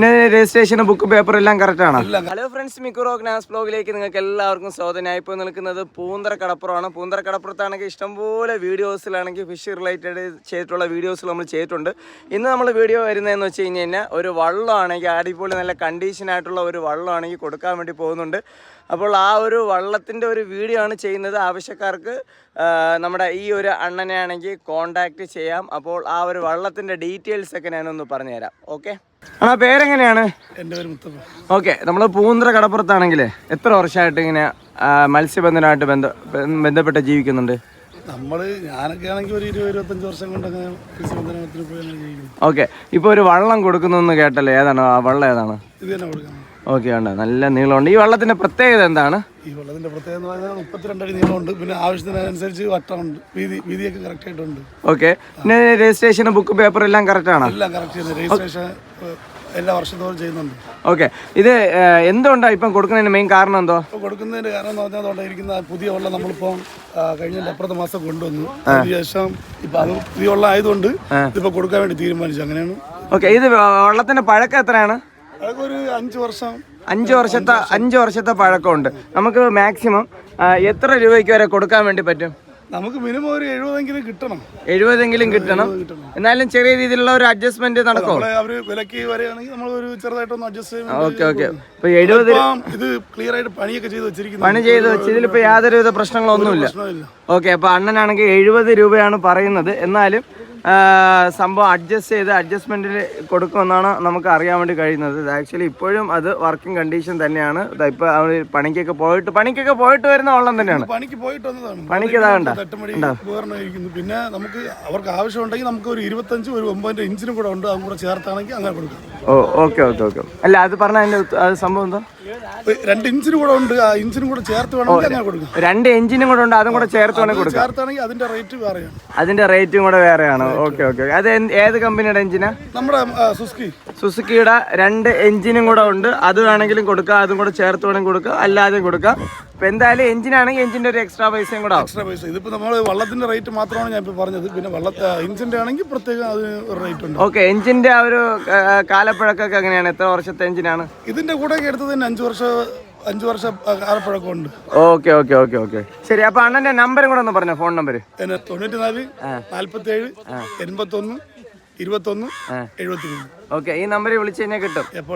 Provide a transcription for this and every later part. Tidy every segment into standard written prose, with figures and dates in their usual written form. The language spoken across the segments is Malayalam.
രജിസ്ട്രേഷൻ ബുക്ക് പേപ്പർ എല്ലാം കറക്റ്റ് ആണ്. ഹലോ ഫ്രണ്ട്സ്, മിക്കുറോ ഗ്നാസ് ബ്ലോഗിലേക്ക് നിങ്ങൾക്ക് എല്ലാവർക്കും സ്വാഗതം. ഞാൻ ഇപ്പോൾ നിൽക്കുന്നത് പൂന്തറ കടപ്പുറമാണ്. പൂന്തറ കടപ്പുറത്താണെങ്കിൽ ഇഷ്ടംപോലെ വീഡിയോസിലാണെങ്കിൽ ഫിഷ് റിലേറ്റഡ് ചെയ്തിട്ടുള്ള വീഡിയോസ് നമ്മൾ ചെയ്തിട്ടുണ്ട്. ഇന്ന് നമ്മൾ വീഡിയോ വരുന്നതെന്ന് വെച്ച് കഴിഞ്ഞാൽ ഒരു വള്ളമാണെങ്കിൽ അടിപൊളി നല്ല കണ്ടീഷനായിട്ടുള്ള ഒരു വള്ളമാണെങ്കിൽ കൊടുക്കാൻ വേണ്ടി പോകുന്നുണ്ട്. അപ്പോൾ ആ ഒരു വള്ളത്തിൻ്റെ ഒരു വീഡിയോ ആണ് ചെയ്യുന്നത്. ആവശ്യക്കാർക്ക് നമ്മുടെ ഈ ഒരു അണ്ണനെ ആണെങ്കിൽ കോണ്ടാക്ട് ചെയ്യാം. അപ്പോൾ ആ ഒരു വള്ളത്തിൻ്റെ ഡീറ്റെയിൽസ് ഒക്കെ ഞാനൊന്ന് പറഞ്ഞുതരാം. ഓക്കെ, ആ പേരെങ്ങനെയാണ്? എൻ്റെ പേര് മുത്തപ്പ. ഓക്കെ, നമ്മൾ പൂന്തറ കടപ്പുറത്താണെങ്കിലേ എത്ര വർഷമായിട്ട് ഇങ്ങനെ മത്സ്യബന്ധനമായിട്ട് ബന്ധപ്പെട്ട് ജീവിക്കുന്നുണ്ട്? ഞാനൊക്കെ ആണെങ്കിൽ ഒരു 20-25 വർഷം കൊണ്ടൊക്കെ മത്സ്യബന്ധനത്തിന് പോയി ജീവിക്കുന്നു. ഓക്കെ, ഇപ്പോൾ ഒരു വള്ളം കൊടുക്കുന്നു കേട്ടല്ലോ, ഏതാണ് ആ വള്ളം? ഏതാണ്? ഇത് തന്നെ കൊടുക്കണം. ഓക്കെ, ഉണ്ട്, നല്ല നീളമുണ്ട്. ഈ വള്ളത്തിന്റെ പ്രത്യേകത എന്താണ്? ഈ വള്ളത്തിന്റെ പ്രത്യേകത എന്ന് പറഞ്ഞാൽ 32 അടി നീളമുണ്ട്. പിന്നെ ആവശ്യത്തിനനുസരിച്ച് വട്ടമുണ്ട്, വീതിയൊക്കെ കറക്റ്റ് ആയിട്ടുണ്ട്. ഓക്കെ, പിന്നെ രജിസ്ട്രേഷൻ ബുക്ക് പേപ്പർ എല്ലാം കറക്റ്റ് ആണോ? എല്ലാം കറക്റ്റ് ചെയ്യുന്നത്. രജിസ്ട്രേഷൻ എല്ലാ വർഷത്തോളം ചെയ്യുന്നുണ്ട്. ഓക്കെ, ഇത് എന്തുകൊണ്ടാണ് ഇപ്പം കൊടുക്കുന്നതിന് മെയിൻ കാരണം എന്തോ? കൊടുക്കുന്നതിന്റെ കാരണം എന്ന് പറഞ്ഞാൽ അതുകൊണ്ടിരിക്കുന്ന പുതിയ വെള്ളം നമ്മളിപ്പോൾ കഴിഞ്ഞ അപ്പുറത്തെ മാസം കൊണ്ടുവന്നു. അതിനുശേഷം ഇപ്പൊ അത് പുതിയ വെള്ളം ആയതുകൊണ്ട് ഇതിപ്പോ കൊടുക്കാൻ വേണ്ടി തീരുമാനിച്ചു. അങ്ങനെയാണ്. ഓക്കെ, ഇത് വെള്ളത്തിന്റെ പഴക്കം എത്രയാണ്? ഒരു 5 വർഷം. 5 വർഷത്തെ പഴക്കമുണ്ട്. നമുക്ക് മാക്സിമം എത്ര രൂപയ്ക്ക് വരെ കൊടുക്കാൻ വേണ്ടി പറ്റും? നമുക്ക് മിനിമം ഒരു 70 കിട്ടണം. 70 കിട്ടണം. എന്നാലും ചെറിയ രീതിയിലുള്ള ഒരു അഡ്ജസ്റ്റ്മെന്റ് നടക്കും. അവര് വിലക്ക് വരെയാണെങ്കിൽ നമ്മൾ ഒരു ചെറുതായിട്ടൊന്ന് അഡ്ജസ്റ്റ് ചെയ്യും. ഓക്കെ ഓക്കെ, ഇപ്പൊ 70 ഇത് ക്ലിയർ ആയിട്ട് പണിയൊക്കെ ചെയ്ത് വെച്ചിരിക്കുന്നു. പണി ചെയ്ത് വെച്ചതിൽ ഇപ്പൊ യാതൊരുവിധ പ്രശ്നങ്ങളൊന്നുമില്ല. ഓക്കെ, അപ്പൊ അണ്ണനാണെങ്കിൽ 70 രൂപയാണ് പറയുന്നത്. എന്നാലും സംഭവം അഡ്ജസ്റ്റ് ചെയ്ത് അഡ്ജസ്റ്റ്മെന്റിൽ കൊടുക്കുമെന്നാണ് നമുക്ക് അറിയാൻ വേണ്ടി കഴിയുന്നത്. ആക്ച്വലി ഇപ്പോഴും അത് വർക്കിംഗ് കണ്ടീഷൻ തന്നെയാണ്. ഇപ്പൊ അവര് പണിക്കൊക്കെ പോയിട്ട് വരുന്ന വള്ളം തന്നെയാണ്. പണിക്ക് പോയിട്ട് വന്നതാണ്. പണിക്ക് ഇതാകണ്ട. പിന്നെ നമുക്ക് അവർക്ക് ആവശ്യമുണ്ടെങ്കിൽ നമുക്ക് ഒരു 25 ഒരു 9 ഇഞ്ചിനും കൂടെ ഉണ്ട്. അതും കൂടെ ചേർത്താണെങ്കിൽ അങ്ങനെ കൊടുക്കാം. ഓ, ഓക്കെ ഓക്കെ ഓക്കെ. അല്ല, അത് പറഞ്ഞ അതിന്റെ സംഭവം എന്താ? 2 ഇഞ്ചിനും കൂടെ ഉണ്ട്. ആ ഇഞ്ചിനും കൂടെ ചേർത്ത് വേണമെങ്കിൽ അങ്ങനെ കൊടുക്കാം. 2 എഞ്ചിനും കൂടെ ഉണ്ട്, അതും കൂടെ ചേർത്ത് വേണമെങ്കിൽ കൊടുക്കാം. ചേർത്താണെങ്കിൽ അതിന്റെ റേറ്റ് വേറെയാണ്. അതിന്റെ റേറ്റും കൂടെ വേറെയാണ്. ഓക്കെ ഓക്കെ, അത് ഏത് കമ്പനിയുടെ എഞ്ചിനാ? നമ്മുടെ സുസുക്കിയുടെ 2 എഞ്ചിനും കൂടെ ഉണ്ട്. അത് വേണമെങ്കിലും കൊടുക്കാം, അതും കൂടെ ചേർത്ത് വേണമെങ്കിൽ കൊടുക്കാം, അല്ലാതെയും കൊടുക്കാം. ഇപ്പൊ എന്തായാലും എഞ്ചിനാണെങ്കിൽ എഞ്ചിന്റെ ഒരു എക്സ്ട്രാ പൈസയും കൂടെ ആവും. എക്സ്ട്രാ പൈസ ഇതിപ്പോ നമ്മൾ വള്ളത്തിന്റെ റേറ്റ് മാത്രമാണ് ഞാൻ ഇപ്പൊ പറഞ്ഞത്. പിന്നെ എഞ്ചിന്റെ ആണെങ്കിൽ പ്രത്യേകം അതിന് ഒരു റേറ്റ് ഉണ്ട്. ഓക്കെ, എഞ്ചിന്റെ ആ ഒരു കാലപ്പഴക്കൊക്കെ എങ്ങനെയാണ്? എത്ര വർഷത്തെ എഞ്ചിനാണ്? ഇതിന്റെ കൂടെ എടുത്തത് 5 വർഷം കാലപ്പഴക്കമുണ്ട്. ഓക്കെ ഓക്കെ ഓക്കെ ഓക്കെ, ശരി. അപ്പൊ അണ്ണന്റെ നമ്പറും കൂടെ ഒന്ന് പറഞ്ഞോ, ഫോൺ നമ്പർ. 94 47 81 21 73. ഓക്കെ, ഈ നമ്പറിൽ വിളിച്ചു കഴിഞ്ഞാൽ കിട്ടും. എപ്പോൾ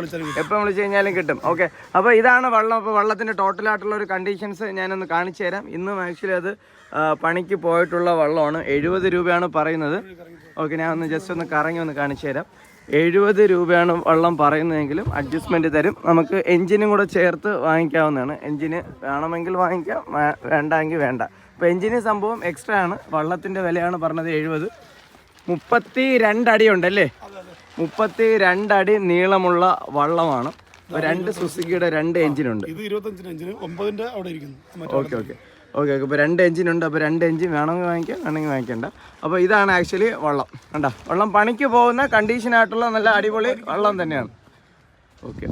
വിളിച്ചു കഴിഞ്ഞാലും കിട്ടും. ഓക്കെ, അപ്പോൾ ഇതാണ് വള്ളം. അപ്പോൾ വള്ളത്തിൻ്റെ ടോട്ടലായിട്ടുള്ള ഒരു കണ്ടീഷൻസ് ഞാനൊന്ന് കാണിച്ചു തരാം. ഇന്നും ആക്ച്വലി അത് പണിക്ക് പോയിട്ടുള്ള വള്ളമാണ്. 70 രൂപയാണ് പറയുന്നത്. ഓക്കെ, ഞാൻ ഒന്ന് ജസ്റ്റ് ഒന്ന് കറങ്ങി ഒന്ന് കാണിച്ചു തരാം. 70 രൂപയാണ് വള്ളം പറയുന്നതെങ്കിലും അഡ്ജസ്റ്റ്മെൻറ്റ് തരും. നമുക്ക് എഞ്ചിനും കൂടെ ചേർത്ത് വാങ്ങിക്കാവുന്നതാണ്. എഞ്ചിന് വേണമെങ്കിൽ വാങ്ങിക്കാം, വേണ്ടെങ്കിൽ വേണ്ട. അപ്പോൾ എഞ്ചിന് സംഭവം എക്സ്ട്രാ ആണ്. വള്ളത്തിൻ്റെ വിലയാണ് പറഞ്ഞത് 70. 32 അടി ഉണ്ടല്ലേ? 32 അടി നീളമുള്ള വള്ളമാണ്. 2 സുസുക്കിയുടെ 2 എഞ്ചിനുണ്ട്. ഓക്കെ ഓക്കെ ഓക്കെ ഓക്കെ, ഇപ്പോൾ 2 എഞ്ചിനുണ്ട്. അപ്പോൾ 2 എഞ്ചിൻ വേണമെങ്കിൽ വാങ്ങിക്കാം, വേണമെങ്കിൽ വാങ്ങിക്കണ്ട. അപ്പോൾ ഇതാണ് ആക്ച്വലി വള്ളം. കണ്ടോ, വള്ളം പണിക്ക് പോകുന്ന കണ്ടീഷനായിട്ടുള്ള നല്ല അടിപൊളി വള്ളം തന്നെയാണ്. ഓക്കെ.